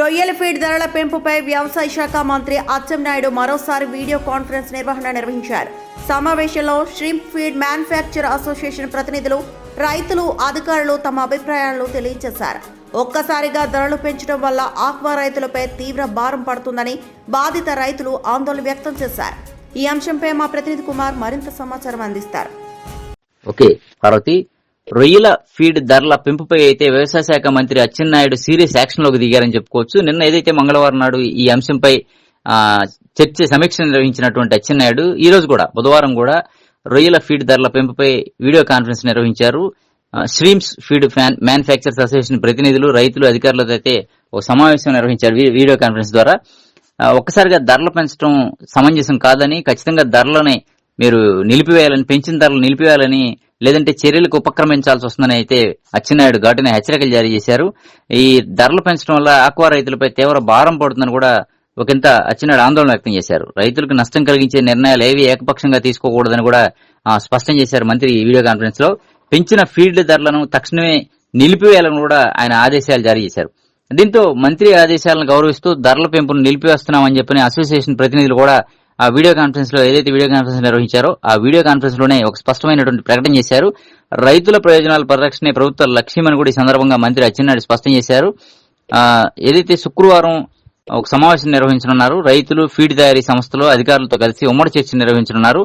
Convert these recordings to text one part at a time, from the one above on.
రొయ్యల ఫీడ్ ధరల పెంపుపై వ్యవసాయ శాఖ మంత్రి అచ్చెన్నాయుడు మరోసారి వీడియో కాన్ఫరెన్స్ నిర్వహించారు. సమావేశంలో ష్రింప్ ఫీడ్ మ్యానుఫ్యాక్చర్ అసోసియేషన్ ప్రతినిధులు, రైతులు, అధికారులు తమ అభిప్రాయాలను తెలియజేశారు. ఒక్కసారిగా ధరలు పెంచడం వల్ల ఆక్వా రైతులపై తీవ్ర భారం పడుతుందని బాధిత రైతులు ఆందోళన వ్యక్తం చేశారు. ఈ అంశంపై మా ప్రతినిధి కుమార్ మరింత సమాచారం అందిస్తారు. రొయ్యల ఫీడ్ ధరల పెంపుపై అయితే వ్యవసాయ శాఖ మంత్రి అచ్చెన్నాయుడు సీరియస్ యాక్షన్ లోకి దిగారని చెప్పుకోవచ్చు. నిన్న ఏదైతే మంగళవారం నాడు ఈ అంశంపై సమీక్ష నిర్వహించినటువంటి అచ్చెన్నాయుడు ఈ రోజు కూడా బుధవారం కూడా రొయ్యల ఫీడ్ ధరల పెంపుపై వీడియో కాన్ఫరెన్స్ నిర్వహించారు. ష్రింప్ ఫీడ్ మ్యానుఫ్యాక్చరర్స్ అసోసియేషన్ ప్రతినిధులు, రైతులు, అధికారులతో అయితే ఒక సమావేశం నిర్వహించారు వీడియో కాన్ఫరెన్స్ ద్వారా. ఒక్కసారిగా ధరలు పెంచడం సమంజసం కాదని, ఖచ్చితంగా ధరలని మీరు నిలిపివేయాలని, పెంచిన ధరలు నిలిపివేయాలని, లేదంటే చర్యలకు ఉపక్రమించాల్సి వస్తుందని అయితే అచ్చెన్నాయుడు ఘాటున హెచ్చరికలు జారీ చేశారు. ఈ ధరలు పెంచడం వల్ల ఆక్వా రైతులపై తీవ్ర భారం పడుతుందని కూడా ఒకంత అచ్చెన్నాయుడు ఆందోళన వ్యక్తం చేశారు. రైతులకు నష్టం కలిగించే నిర్ణయాలు ఏవి ఏకపక్షంగా తీసుకోకూడదని కూడా స్పష్టం చేశారు మంత్రి ఈ వీడియో కాన్ఫరెన్స్ లో. పెంచిన ఫీడ్ ధరలను తక్షణమే నిలిపివేయాలని కూడా ఆయన ఆదేశాలు జారీ చేశారు. దీంతో మంత్రి ఆదేశాలను గౌరవిస్తూ ధరల పెంపును నిలిపివేస్తున్నామని చెప్పని అసోసియేషన్ ప్రతినిధులు కూడా ఆ వీడియో కాన్ఫరెన్స్ లో ఏదైతే వీడియో కాన్ఫరెన్స్ నిర్వహించారో ఆ వీడియో కాన్ఫరెన్స్ లోనే ఒక స్పష్టమైనటువంటి ప్రకటన చేశారు. రైతుల ప్రయోజనాల పరిరక్షణే ప్రభుత్వ లక్ష్యమని కూడా ఈ సందర్భంగా మంత్రి అచ్చెన్నాయుడు స్పష్టం చేశారు. ఏదైతే శుక్రవారం ఒక సమావేశం నిర్వహించనున్నారు. రైతులు, ఫీడ్ తయారీ సంస్థలు, అధికారులతో కలిసి ఉమ్మడి చర్చ నిర్వహించనున్నారు.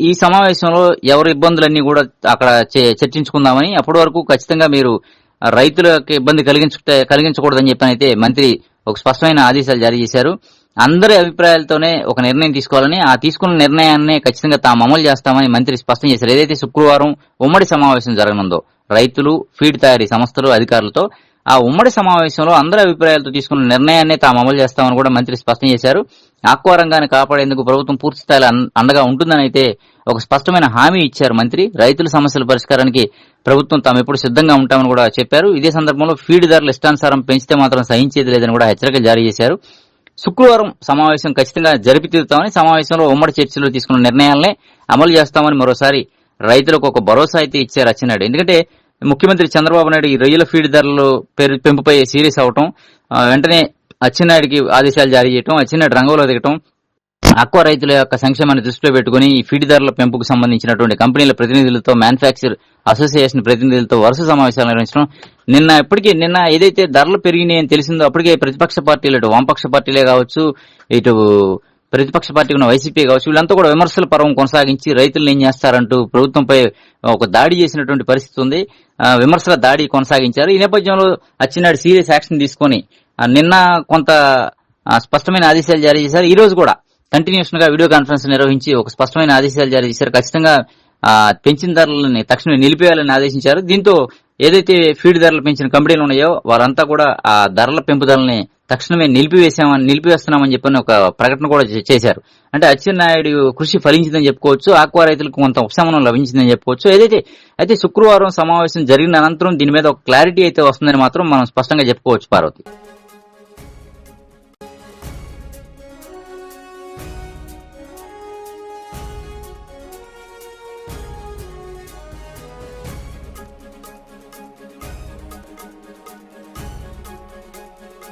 ఈ సమావేశంలో ఎవరి ఇబ్బందులన్నీ కూడా అక్కడ చర్చించుకుందామని, అప్పటి వరకు ఖచ్చితంగా మీరు రైతులకు ఇబ్బంది కలిగించకూడదని చెప్పని అయితే మంత్రి ఒక స్పష్టమైన ఆదేశాలు జారీ చేశారు. అందరి అభిప్రాయాలతోనే ఒక నిర్ణయం తీసుకోవాలని, ఆ తీసుకున్న నిర్ణయాన్ని ఖచ్చితంగా తాము అమలు చేస్తామని మంత్రి స్పష్టం చేశారు. ఏదైతే శుక్రవారం ఉమ్మడి సమావేశం జరగనుందో రైతులు, ఫీడ్ తయారీ సంస్థలు, అధికారులతో, ఆ ఉమ్మడి సమావేశంలో అందరి అభిప్రాయాలతో తీసుకున్న నిర్ణయాన్ని తాము అమలు చేస్తామని కూడా మంత్రి స్పష్టం చేశారు. ఆక్వా రంగాన్ని కాపాడేందుకు ప్రభుత్వం పూర్తి స్థాయిలో అండగా ఉంటుందని అయితే ఒక స్పష్టమైన హామీ ఇచ్చారు మంత్రి. రైతుల సమస్యల పరిష్కారానికి ప్రభుత్వం తాము ఎప్పుడు సిద్ధంగా ఉంటామని కూడా చెప్పారు. ఇదే సందర్భంలో ఫీడ్ ధరలు ఇష్టానుసారం పెంచితే మాత్రం సహించేది లేదని కూడా హెచ్చరికలు జారీ చేశారు. శుక్రవారం సమావేశం ఖచ్చితంగా జరిపి తీరుతామని, సమావేశంలో ఉమ్మడి చర్చలో తీసుకున్న నిర్ణయాలనే అమలు చేస్తామని మరోసారి రైతులకు ఒక భరోసా అయితే ఇచ్చారు అచ్చెన్నాయుడు. ఎందుకంటే ముఖ్యమంత్రి చంద్రబాబు నాయుడు ఈ రొయ్యల ఫీడ్ ధరలు పెంపుపై సీరియస్ అవటం, వెంటనే అచ్చెన్నాయుడికి ఆదేశాలు జారీ చేయడం, అచ్చెన్నాయుడు రంగంలో దిగటం, ఆక్వా రైతుల యొక్క సంక్షేమాన్ని దృష్టిలో పెట్టుకుని ఈ ఫీడ్ ధరల పెంపుకు సంబంధించినటువంటి కంపెనీల ప్రతినిధులతో, మ్యానుఫ్యాక్చర్ అసోసియేషన్ ప్రతినిధులతో వరుస సమావేశాలు నిర్వహించడం. నిన్న ఏదైతే ధరలు పెరిగినాయని తెలిసిందో అప్పటికే ప్రతిపక్ష పార్టీలు, ఇటు వామపక్ష పార్టీలే కావచ్చు, ఇటు ప్రతిపక్ష పార్టీ ఉన్న వైసీపీ కావచ్చు, వీళ్ళంతా కూడా విమర్శల పర్వం కొనసాగించి రైతులను ఏం చేస్తారంటూ ప్రభుత్వంపై ఒక దాడి చేసినటువంటి పరిస్థితి ఉంది. విమర్శల దాడి కొనసాగించారు. ఈ నేపథ్యంలో అచ్చెన్నాయుడు సీరియస్ యాక్షన్ తీసుకొని నిన్న కొంత స్పష్టమైన ఆదేశాలు జారీ చేశారు. ఈ రోజు కూడా కంటిన్యూషన్ గా వీడియో కాన్ఫరెన్స్ నిర్వహించి ఒక స్పష్టమైన ఆదేశాలు జారీ చేశారు. ఖచ్చితంగా పెంచిన ధరలని తక్షణమే నిలిపేయాలని ఆదేశించారు. దీంతో ఏదైతే ఫీడ్ ధరలు పెంచిన కంపెనీలు ఉన్నాయో వారంతా కూడా ఆ ధరల పెంపుదలని తక్షణమే నిలిపివేస్తున్నామని చెప్పని ఒక ప్రకటన కూడా చేశారు. అంటే అచ్చెన్నాయుడు కృషి ఫలించిందని చెప్పుకోవచ్చు. ఆక్వా రైతులకు కొంత ఉపశమనం లభించిందని చెప్పుకోవచ్చు. అయితే శుక్రవారం సమావేశం జరిగిన అనంతరం దీని మీద ఒక క్లారిటీ అయితే వస్తుందని మాత్రం మనం స్పష్టంగా చెప్పుకోవచ్చు పార్వతి.